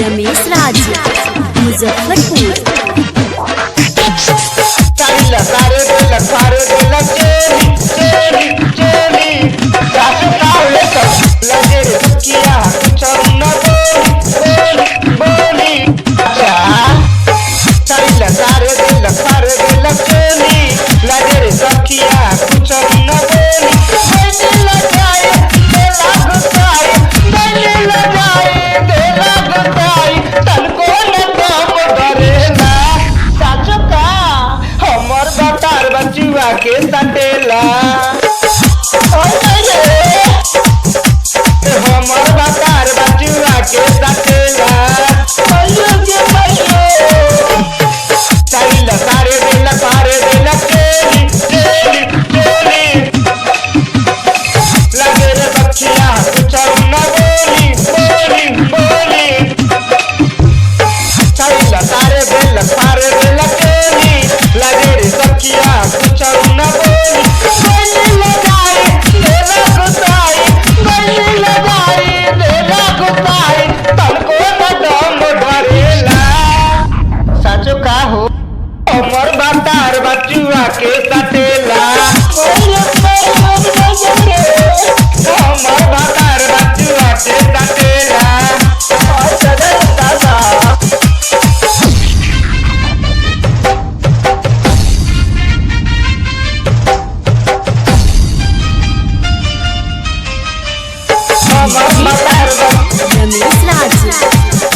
रमेश राज मुजफ्फरपुर। के सटेला हमर बकार बचुआ के सटेला चल सारे दिल केली केली केली लगे रे बखिया कुछ न बोली बोली बोली चल सारे दिल केली लगे रे बखिया कुछ न बोली गले लगाए देला गुताई तनको न दम धरेला सचो का हो हमर बातार बचुआ के सटेला हमर बातार बचुआ के सटेला रमेश राज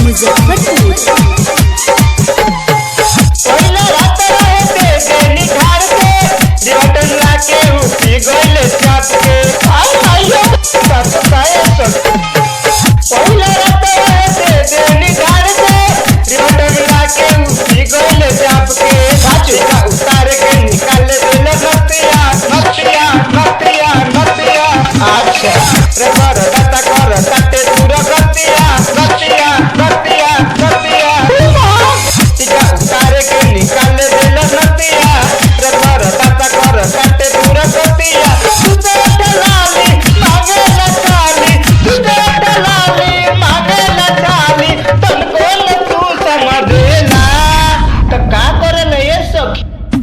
मुजफ्फरपुर।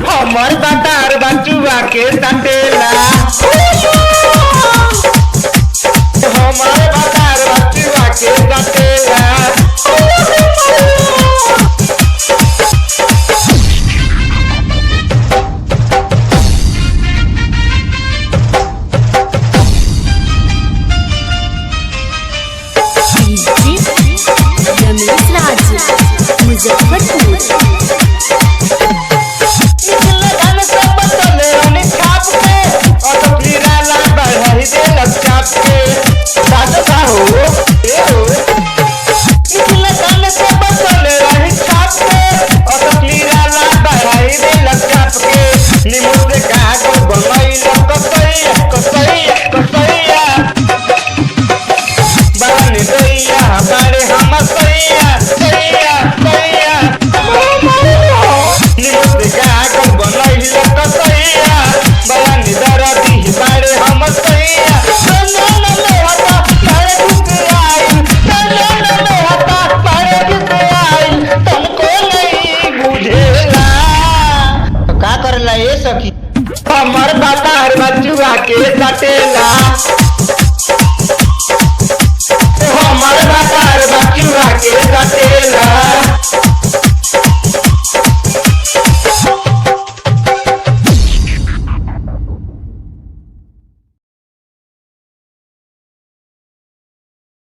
हमर बातार बचुआ के सटेला हमर बातार बचुआ के सटेला रमेश राज मुजफ्फरपुर। हमर बातार बचुआ के सटेला